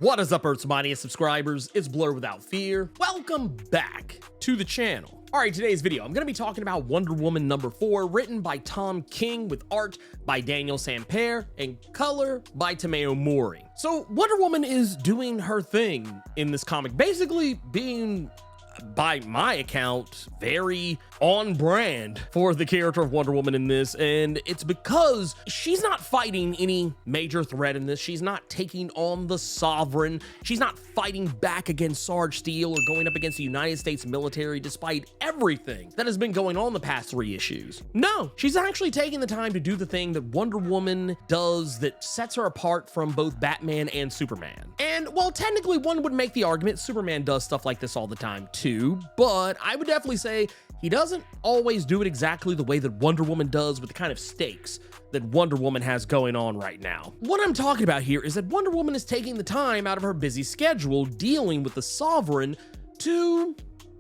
What is up, Earth's mightiest subscribers? It's Blur Without Fear. Welcome back to the channel. All right, today's video, I'm going to be talking about Wonder Woman #4, written by Tom King with art by Daniel Sampere and color by Tomeo Mori. So Wonder Woman is doing her thing in this comic, basically being, by my account, very on brand for the character of Wonder Woman in this, and it's because she's not fighting any major threat in this. She's not taking on the Sovereign. She's not fighting back against Sarge Steel or going up against the United States military despite everything that has been going on the past 3 issues. No, she's actually taking the time to do the thing that Wonder Woman does that sets her apart from both Batman and Superman. And while technically one would make the argument Superman does stuff like this all the time too, but I would definitely say he doesn't always do it exactly the way that Wonder Woman does with the kind of stakes that Wonder Woman has going on right now. What I'm talking about here is that Wonder Woman is taking the time out of her busy schedule dealing with the Sovereign to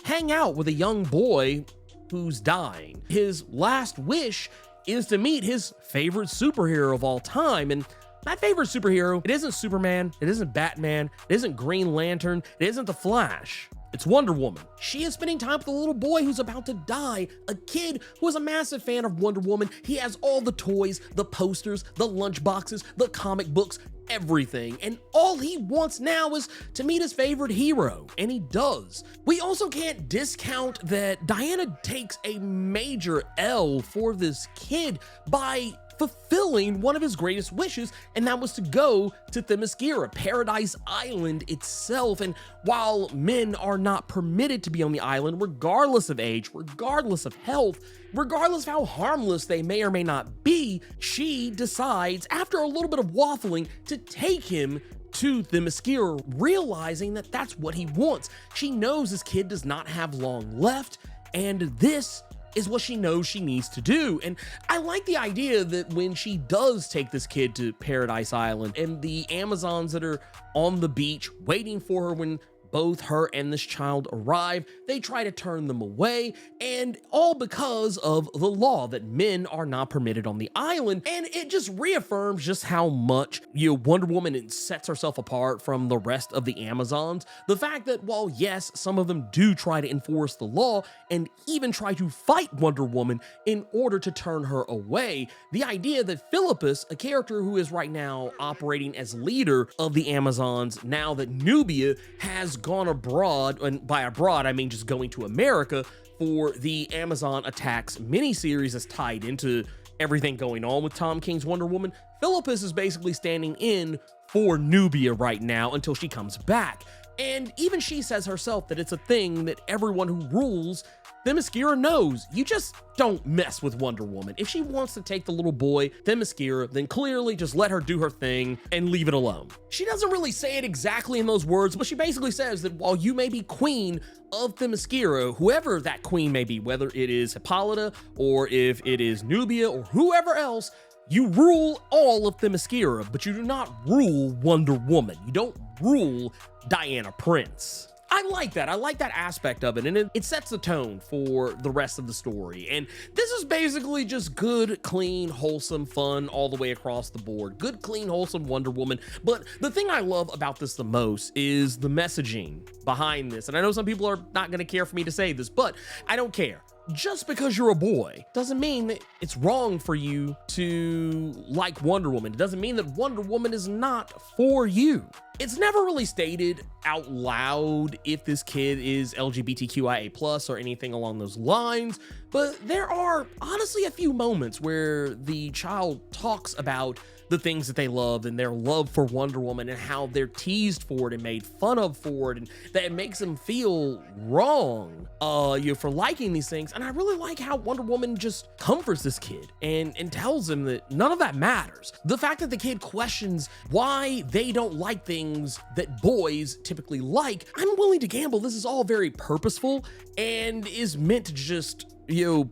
hang out with a young boy who's dying. His last wish is to meet his favorite superhero of all time, and my favorite superhero, it isn't Superman, it isn't Batman, it isn't Green Lantern, it isn't the Flash. It's Wonder Woman. She is spending time with a little boy who's about to die, a kid who is a massive fan of Wonder Woman. He has all the toys, the posters, the lunch boxes, the comic books, everything. And all he wants now is to meet his favorite hero, and he does. We also can't discount that Diana takes a major L for this kid by fulfilling one of his greatest wishes, and that was to go to Themyscira, Paradise Island itself. And while men are not permitted to be on the island, regardless of age, regardless of health, regardless of how harmless they may or may not be, she decides, after a little bit of waffling, to take him to Themyscira, realizing that that's what he wants. She knows this kid does not have long left, and this is what she knows she needs to do. And I like the idea that when she does take this kid to Paradise Island and the Amazons that are on the beach waiting for her when both her and this child arrive, they try to turn them away, and all because of the law that men are not permitted on the island. And it just reaffirms just how much Wonder Woman sets herself apart from the rest of the Amazons. The fact that while yes, some of them do try to enforce the law and even try to fight Wonder Woman in order to turn her away, the idea that Philippus, a character who is right now operating as leader of the Amazons, now that Nubia has gone abroad, and by abroad I mean just going to America for the Amazon Attacks miniseries that's tied into everything going on with Tom King's Wonder Woman, Philippus is basically standing in for Nubia right now until she comes back. And even she says herself that it's a thing that everyone who rules Themyscira knows. You just don't mess with Wonder Woman. If she wants to take the little boy, Themyscira, then clearly just let her do her thing and leave it alone. She doesn't really say it exactly in those words, but she basically says that while you may be queen of Themyscira, whoever that queen may be, whether it is Hippolyta or if it is Nubia or whoever else, you rule all of Themyscira, but you do not rule Wonder Woman. You don't rule Diana Prince. I like that. I like that aspect of it, and it sets the tone for the rest of the story. And this is basically just good, clean, wholesome fun all the way across the board. Good, clean, wholesome Wonder Woman. But the thing I love about this the most is the messaging behind this. And I know some people are not going to care for me to say this, but I don't care. Just because you're a boy doesn't mean that it's wrong for you to like Wonder Woman. It doesn't mean that Wonder Woman is not for you. It's never really stated out loud if this kid is LGBTQIA+ or anything along those lines, but there are honestly a few moments where the child talks about the things that they love and their love for Wonder Woman and how they're teased for it and made fun of for it, and that it makes them feel wrong for liking these things. And I really like how Wonder Woman just comforts this kid and tells him that none of that matters. The fact that the kid questions why they don't like things that boys typically like, I'm willing to gamble this is all very purposeful and is meant to just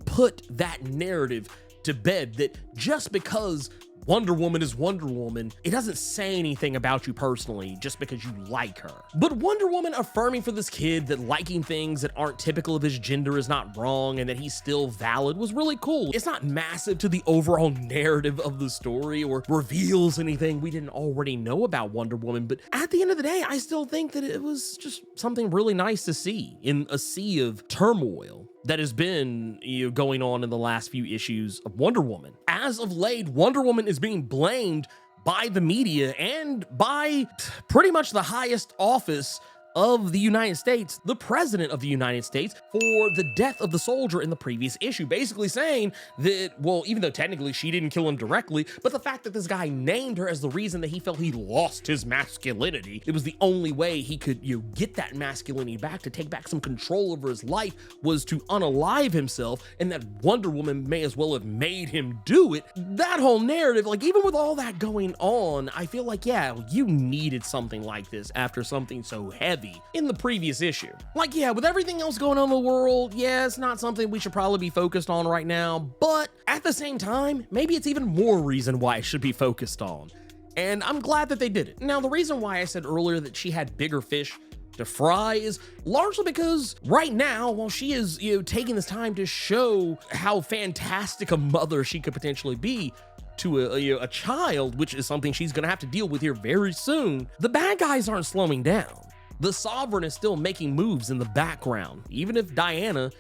put that narrative to bed, that just because Wonder Woman is Wonder Woman, it doesn't say anything about you personally just because you like her. But Wonder Woman affirming for this kid that liking things that aren't typical of his gender is not wrong and that he's still valid was really cool. It's not massive to the overall narrative of the story or reveals anything we didn't already know about Wonder Woman, but at the end of the day, I still think that it was just something really nice to see in a sea of turmoil that has been going on in the last few issues of Wonder Woman. As of late, Wonder Woman is being blamed by the media and by pretty much the highest office of the United States, the president of the United States, for the death of the soldier in the previous issue, basically saying that, well, even though technically she didn't kill him directly, but the fact that this guy named her as the reason that he felt he lost his masculinity, it was the only way he could, get that masculinity back, to take back some control over his life, was to unalive himself, and that Wonder Woman may as well have made him do it. That whole narrative, like, even with all that going on, I feel like, yeah, you needed something like this after something so heavy in the previous issue. Like, yeah, with everything else going on in the world, yeah, it's not something we should probably be focused on right now, but at the same time, maybe it's even more reason why it should be focused on. And I'm glad that they did it. Now, the reason why I said earlier that she had bigger fish to fry is largely because right now, while she is, taking this time to show how fantastic a mother she could potentially be to a child, which is something she's gonna have to deal with here very soon, the bad guys aren't slowing down. The Sovereign is still making moves in the background, even if Diana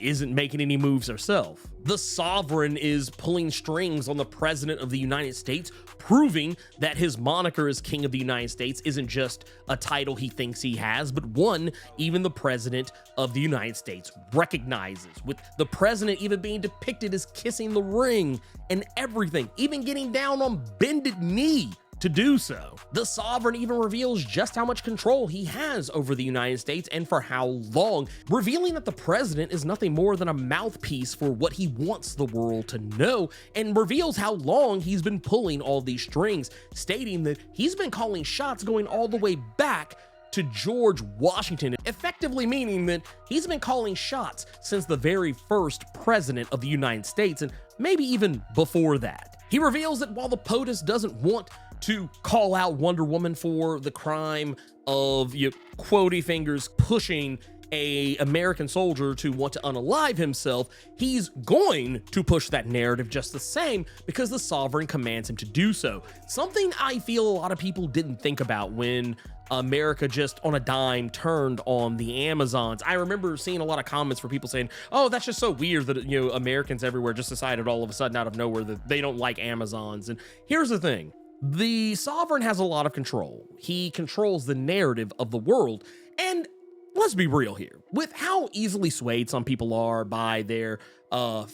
isn't making any moves herself. The Sovereign is pulling strings on the President of the United States, proving that his moniker as King of the United States isn't just a title he thinks he has, but one even the President of the United States recognizes, with the President even being depicted as kissing the ring and everything, even getting down on bended knee to do so. The Sovereign even reveals just how much control he has over the United States and for how long, revealing that the president is nothing more than a mouthpiece for what he wants the world to know, and reveals how long he's been pulling all these strings, stating that he's been calling shots going all the way back to George Washington, effectively meaning that he's been calling shots since the very first president of the United States, and maybe even before that. He reveals that while the POTUS doesn't want to call out Wonder Woman for the crime of, quotey fingers, pushing a American soldier to want to unalive himself, he's going to push that narrative just the same because the Sovereign commands him to do so. Something I feel a lot of people didn't think about when America just on a dime turned on the Amazons. I remember seeing a lot of comments for people saying, oh, that's just so weird that, Americans everywhere just decided all of a sudden out of nowhere that they don't like Amazons. And here's the thing. The Sovereign has a lot of control. He controls the narrative of the world. And let's be real here. With how easily swayed some people are by their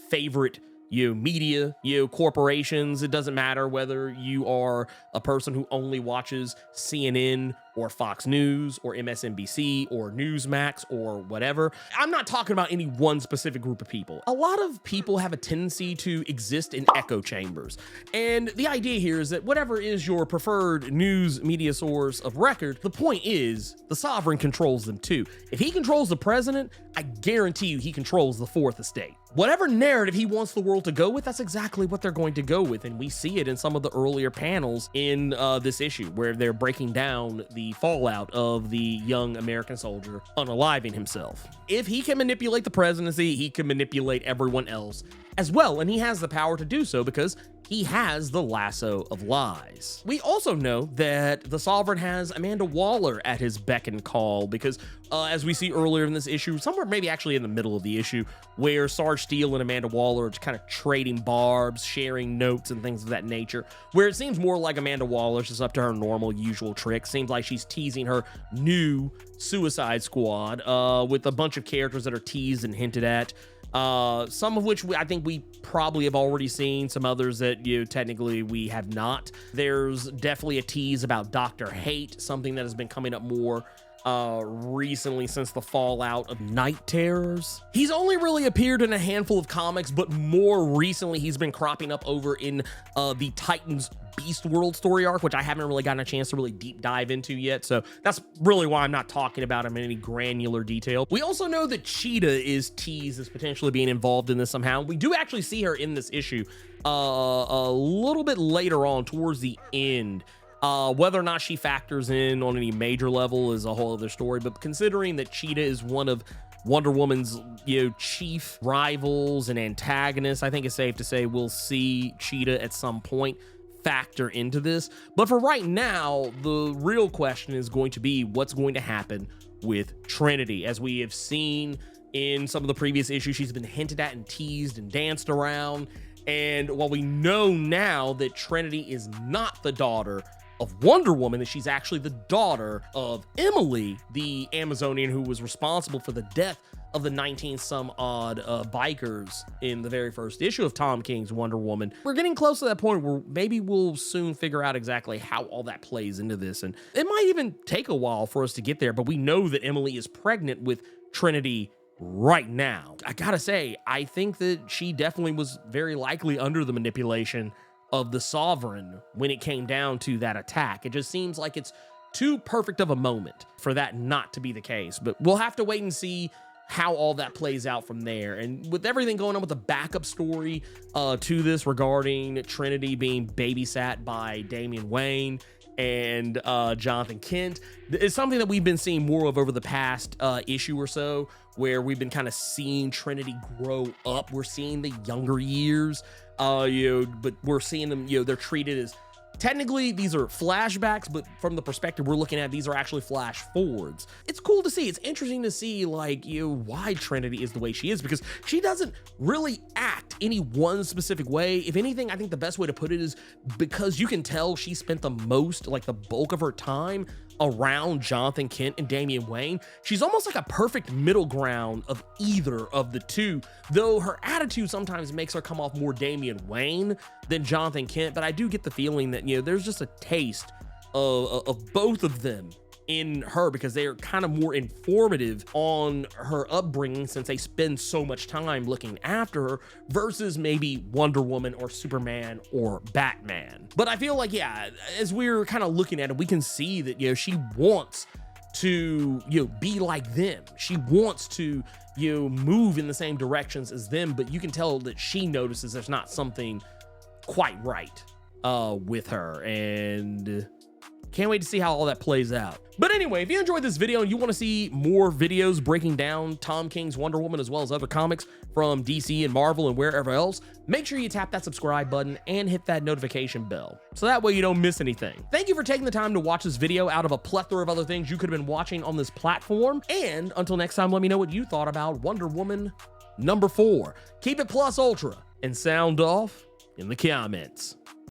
favorite media, corporations, it doesn't matter whether you are a person who only watches CNN or Fox News or MSNBC or Newsmax or whatever. I'm not talking about any one specific group of people. A lot of people have a tendency to exist in echo chambers. And the idea here is that whatever is your preferred news media source of record, the point is the Sovereign controls them too. If he controls the president, I guarantee you he controls the fourth estate. Whatever narrative he wants the world to go with, that's exactly what they're going to go with. And we see it in some of the earlier panels in this issue where they're breaking down the fallout of the young American soldier unaliving himself. If he can manipulate the presidency, he can manipulate everyone else as well. And he has the power to do so because he has the lasso of lies. We also know that the Sovereign has Amanda Waller at his beck and call because as we see earlier in this issue, somewhere maybe actually in the middle of the issue, where Sarge Steele and Amanda Waller are just kind of trading barbs, sharing notes and things of that nature, where it seems more like Amanda Waller's just up to her normal usual trick. Seems like she's teasing her new Suicide Squad with a bunch of characters that are teased and hinted at. Some of which I think we probably have already seen, some others that technically we have not. There's definitely a tease about Dr. Hate, something that has been coming up more recently since the fallout of Night Terrors. He's only really appeared in a handful of comics, but more recently he's been cropping up over in the Titans Beast World story arc, which I haven't really gotten a chance to really deep dive into yet, so that's really why I'm not talking about him in any granular detail. We also know that Cheetah is teased as potentially being involved in this somehow. We do actually see her in this issue a little bit later on towards the end. Whether or not she factors in on any major level is a whole other story, but considering that Cheetah is one of Wonder Woman's, chief rivals and antagonists, I think it's safe to say we'll see Cheetah at some point factor into this. But for right now, the real question is going to be what's going to happen with Trinity. As we have seen in some of the previous issues, she's been hinted at and teased and danced around. And while we know now that Trinity is not the daughter of Wonder Woman, that she's actually the daughter of Emily, the Amazonian who was responsible for the death of the 19 some odd bikers in the very first issue of Tom King's Wonder Woman. We're getting close to that point where maybe we'll soon figure out exactly how all that plays into this, and it might even take a while for us to get there, but we know that Emily is pregnant with Trinity right now. I gotta say, I think that she definitely was very likely under the manipulation of the Sovereign when it came down to that attack. It just seems like it's too perfect of a moment for that not to be the case, but we'll have to wait and see how all that plays out from there. And with everything going on with the backup story to this regarding Trinity being babysat by Damian Wayne and Jonathan Kent, it's something that we've been seeing more of over the past issue or so, where we've been kind of seeing Trinity grow up. We're seeing the younger years, but we're seeing them, they're treated as, technically these are flashbacks, but from the perspective we're looking at, these are actually flash forwards. It's cool to see. It's interesting to see, why Trinity is the way she is, because she doesn't really act any one specific way. If anything, I think the best way to put it is because you can tell she spent the most, the bulk of her time around Jonathan Kent and Damian Wayne. She's almost like a perfect middle ground of either of the two, though her attitude sometimes makes her come off more Damian Wayne than Jonathan Kent. But I do get the feeling that, there's just a taste of both of them in her, because they are kind of more informative on her upbringing since they spend so much time looking after her versus maybe Wonder Woman or Superman or Batman. But I feel like, as we're kind of looking at it, we can see that, she wants to, be like them. She wants to, move in the same directions as them, but you can tell that she notices there's not something quite right with her, and can't wait to see how all that plays out. But anyway, if you enjoyed this video and you want to see more videos breaking down Tom King's Wonder Woman as well as other comics from DC and Marvel and wherever else, make sure you tap that subscribe button and hit that notification bell, so that way you don't miss anything. Thank you for taking the time to watch this video out of a plethora of other things you could have been watching on this platform. And until next time, let me know what you thought about Wonder Woman #4. Keep it plus ultra and sound off in the comments.